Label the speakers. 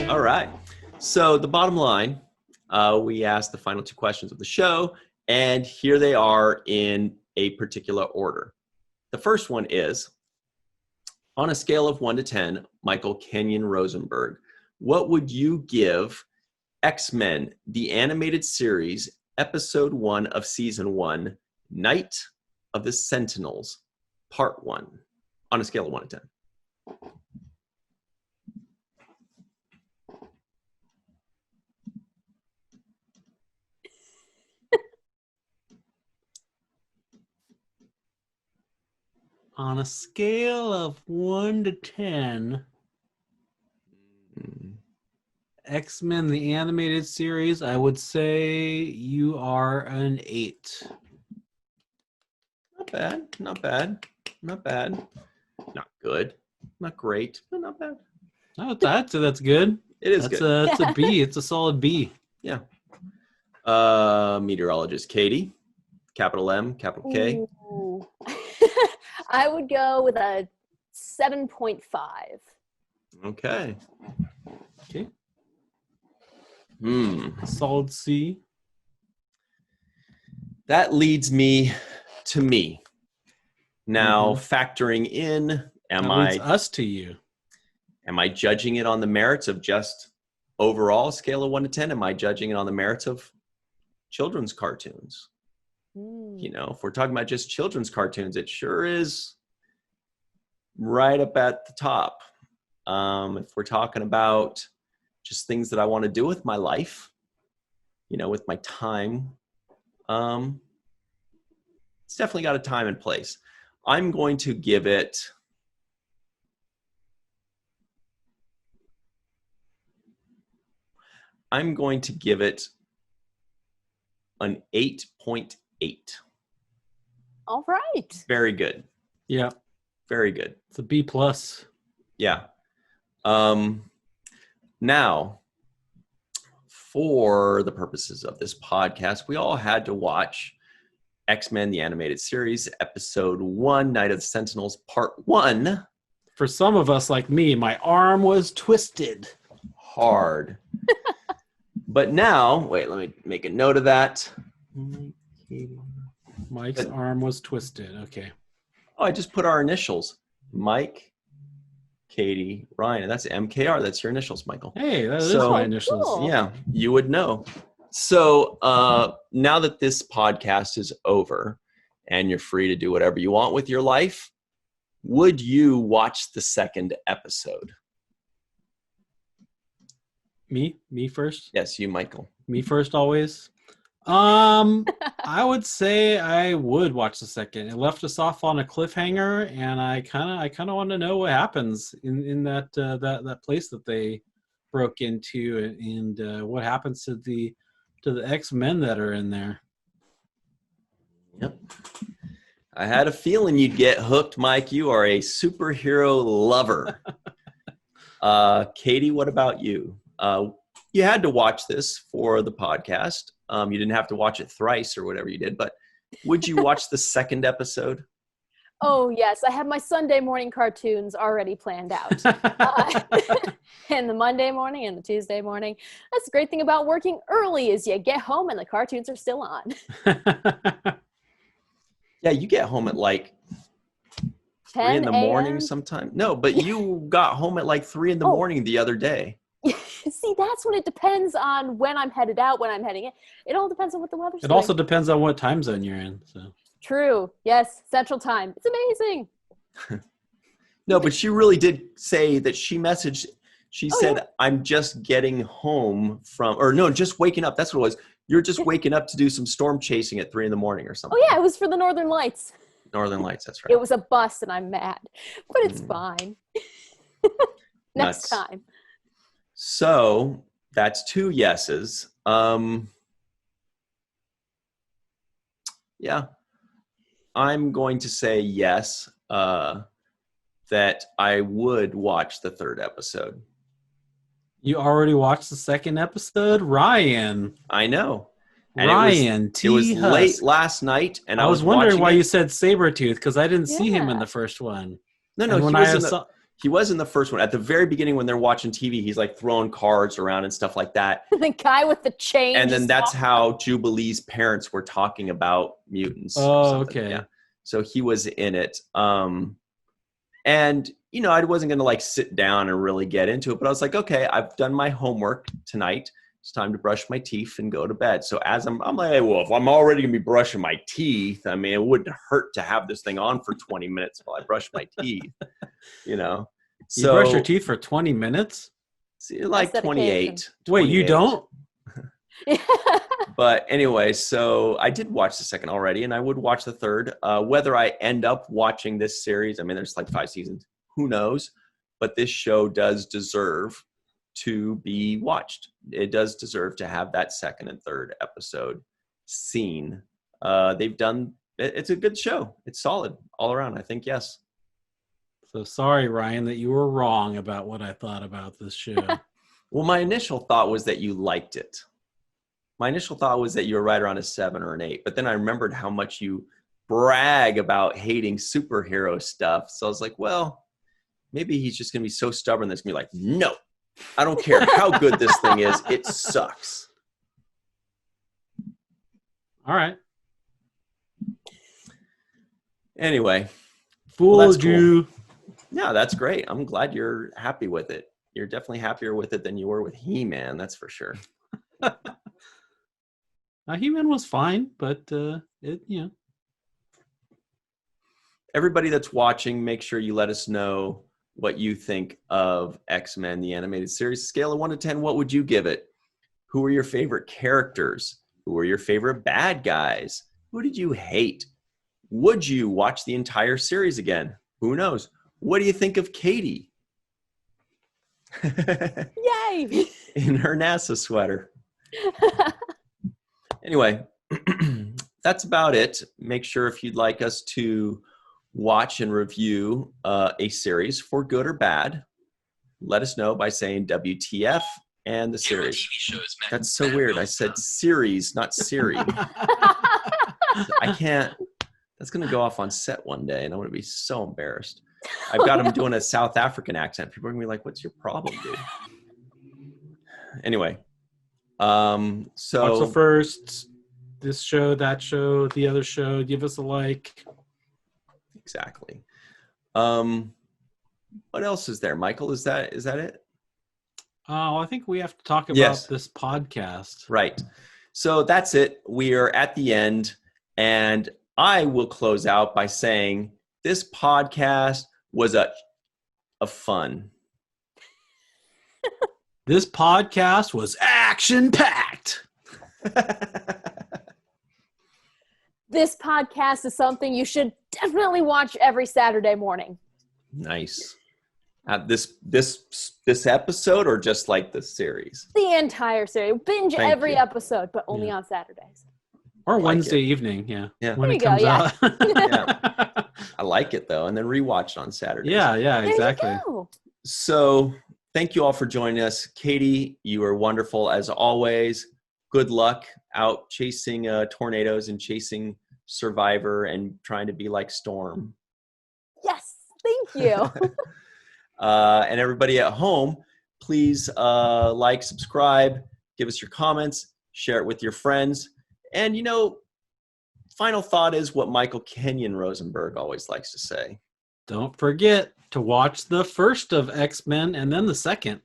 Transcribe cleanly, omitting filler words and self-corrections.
Speaker 1: All right. So the bottom line, we asked the final two questions of the show, and here they are in a particular order. The first one is, on a scale of 1 to 10, Michael Kenyon Rosenberg, what would you give X-Men, the animated series, episode 1 of season 1, Night of the Sentinels, part 1, on a scale of 1 to 10?
Speaker 2: On a scale of 1 to 10, X-Men, the animated series, I would say you are an 8.
Speaker 1: Not bad, not bad, not bad. Not good, not great, but not bad.
Speaker 2: Oh, that's good.
Speaker 1: It is good.
Speaker 2: It's a B. It's a solid B.
Speaker 1: Yeah. Meteorologist Katie, capital M, capital K.
Speaker 3: Ooh. I would go with a 7.5.
Speaker 1: Okay.
Speaker 2: Okay.
Speaker 1: Solid
Speaker 2: C.
Speaker 1: That leads me to me. Now, factoring in,
Speaker 2: leads us to you.
Speaker 1: Am I judging it on the merits of just overall scale of 1 to 10? Am I judging it on the merits of children's cartoons? You know, if we're talking about just children's cartoons, it sure is right up at the top. If we're talking about just things that I want to do with my life, you know, with my time, it's definitely got a time and place. I'm going to give it an 8.8.
Speaker 3: All right.
Speaker 1: Very good.
Speaker 2: Yeah.
Speaker 1: Very good.
Speaker 2: It's a B plus.
Speaker 1: Yeah. Now, for the purposes of this podcast, we all had to watch X-Men, the animated series, episode 1, Night of the Sentinels, part 1.
Speaker 2: For some of us like me, my arm was twisted.
Speaker 1: Hard. But now, wait, let me make a note of that.
Speaker 2: Mike's arm was twisted. Okay.
Speaker 1: Oh, I just put our initials. Mike, Katie, Ryan. And that's MKR. That's your initials, Michael.
Speaker 2: Hey, that is my initials.
Speaker 3: Cool.
Speaker 1: Yeah, you would know. So now that this podcast is over and you're free to do whatever you want with your life, would you watch the second episode?
Speaker 2: Me first?
Speaker 1: Yes, you, Michael.
Speaker 2: Me first always. I would say I would watch the second. It left us off on a cliffhanger, and I kind of want to know what happens in that place that they broke into, and what happens to the X-Men that are in there.
Speaker 1: Yep. I had a feeling you'd get hooked, Mike. You are a superhero lover. Katie, what about you? You had to watch this for the podcast. You didn't have to watch it thrice or whatever you did, but would you watch the second episode?
Speaker 3: Oh, yes. I have my Sunday morning cartoons already planned out. And the Monday morning and the Tuesday morning. That's the great thing about working early is you get home and the cartoons are still on.
Speaker 1: Yeah, you get home at like 3 in the morning sometime. No, but you got home at like 3 in the morning the other day.
Speaker 3: See, that's when it depends on when I'm headed out, when I'm heading in. It all depends on what the weather's doing.
Speaker 2: It also depends on what time zone you're in. So.
Speaker 3: True. Yes, Central Time. It's amazing.
Speaker 1: No, but she really did say that she messaged. She said, yeah. I'm just getting home from, or no, just waking up. That's what it was. You're just waking up to do some storm chasing at 3 in the morning or something.
Speaker 3: Oh, yeah, it was for the Northern Lights.
Speaker 1: Northern Lights, that's right.
Speaker 3: It was a bust and I'm mad, but it's fine. Next time.
Speaker 1: So that's 2 yeses. Yeah, I'm going to say yes, that I would watch the 3rd episode.
Speaker 2: You already watched the 2nd episode? Ryan.
Speaker 1: I know. And
Speaker 2: Ryan,
Speaker 1: it was late last night, and
Speaker 2: I was wondering why you said Sabretooth, because I didn't see him in the first one.
Speaker 1: No, he was He was in the first one. At the very beginning when they're watching TV, he's like throwing cards around and stuff like that.
Speaker 3: The guy with the chain.
Speaker 1: And then
Speaker 3: just
Speaker 1: that's
Speaker 3: walked-
Speaker 1: how Jubilee's parents were talking about mutants. or
Speaker 2: Oh,
Speaker 1: something.
Speaker 2: okay.
Speaker 1: Yeah. So he was in it. And, you know, I wasn't going to like sit down and really get into it, but I was like, okay, I've done my homework tonight. It's time to brush my teeth and go to bed. So as I'm like, hey, well, if I'm already going to be brushing my teeth, I mean, it wouldn't hurt to have this thing on for 20 minutes while I brush my teeth, you know?
Speaker 2: You brush your teeth for 20 minutes?
Speaker 1: See, like
Speaker 3: That's
Speaker 1: 28.
Speaker 2: Wait, you
Speaker 1: 28.
Speaker 2: don't?
Speaker 1: But anyway, so I did watch the second already, and I would watch the third. Whether I end up watching this series, I mean, there's like 5 seasons. Who knows? But this show does deserve to be watched. It does deserve to have that second and third episode seen. They've done. It's a good show. It's solid all around. I think yes.
Speaker 2: So sorry, Ryan, that you were wrong about what I thought about this show.
Speaker 1: Well, my initial thought was that you liked it. My initial thought was that you were right around a 7 or an 8, but then I remembered how much you brag about hating superhero stuff. So I was like, well, maybe he's just going to be so stubborn that's going to be like, no, I don't care how good this thing is. It sucks.
Speaker 2: All right.
Speaker 1: Anyway.
Speaker 2: Fooled
Speaker 1: Well, that's cool.
Speaker 2: you.
Speaker 1: Yeah, that's great. I'm glad you're happy with it. You're definitely happier with it than you were with He-Man, that's for sure.
Speaker 2: He-Man was fine, but
Speaker 1: Everybody that's watching, make sure you let us know what you think of X-Men, the animated series. Scale of 1 to 10, what would you give it? Who are your favorite characters? Who are your favorite bad guys? Who did you hate? Would you watch the entire series again? Who knows? What do you think of Katie?
Speaker 3: Yay!
Speaker 1: In her NASA sweater. Anyway, that's about it. Make sure if you'd like us to watch and review a series for good or bad, let us know by saying WTF and the series. That's so weird. I said series, not Siri. I can't. That's going to go off on set one day, and I'm going to be so embarrassed. I've got him doing a South African accent. People are going to be like, what's your problem, dude? Anyway. So
Speaker 2: watch the first, this show, that show, the other show. Give us a like.
Speaker 1: Exactly. What else is there, Michael? Is that it?
Speaker 2: Oh, I think we have to talk about
Speaker 1: Yes.
Speaker 2: this podcast.
Speaker 1: Right. So that's it. We are at the end, and I will close out by saying this podcast was a fun.
Speaker 2: This podcast was action-packed.
Speaker 3: This podcast is something you should definitely watch every Saturday morning.
Speaker 1: Nice. This episode, or just like the series?
Speaker 3: The entire series. Binge
Speaker 1: Thank
Speaker 3: every
Speaker 1: you.
Speaker 3: episode, but only
Speaker 2: Yeah.
Speaker 3: on Saturdays.
Speaker 2: Or
Speaker 1: like
Speaker 2: Wednesday
Speaker 1: it.
Speaker 2: evening, yeah.
Speaker 1: Yeah.
Speaker 2: When
Speaker 3: There
Speaker 2: it
Speaker 3: you
Speaker 2: comes
Speaker 3: go,
Speaker 2: out.
Speaker 1: I like it though, and then rewatch on Saturdays.
Speaker 2: yeah,
Speaker 3: There
Speaker 2: exactly.
Speaker 3: you go.
Speaker 1: So thank you all for joining us. Katie, you are wonderful as always. Good luck out chasing tornadoes and chasing Survivor and trying to be like Storm.
Speaker 3: Yes, thank you.
Speaker 1: And everybody at home, please like, subscribe, give us your comments, share it with your friends. And, final thought is what Michael Kenyon Rosenberg always likes to say.
Speaker 2: Don't forget to watch the first of X-Men and then the second.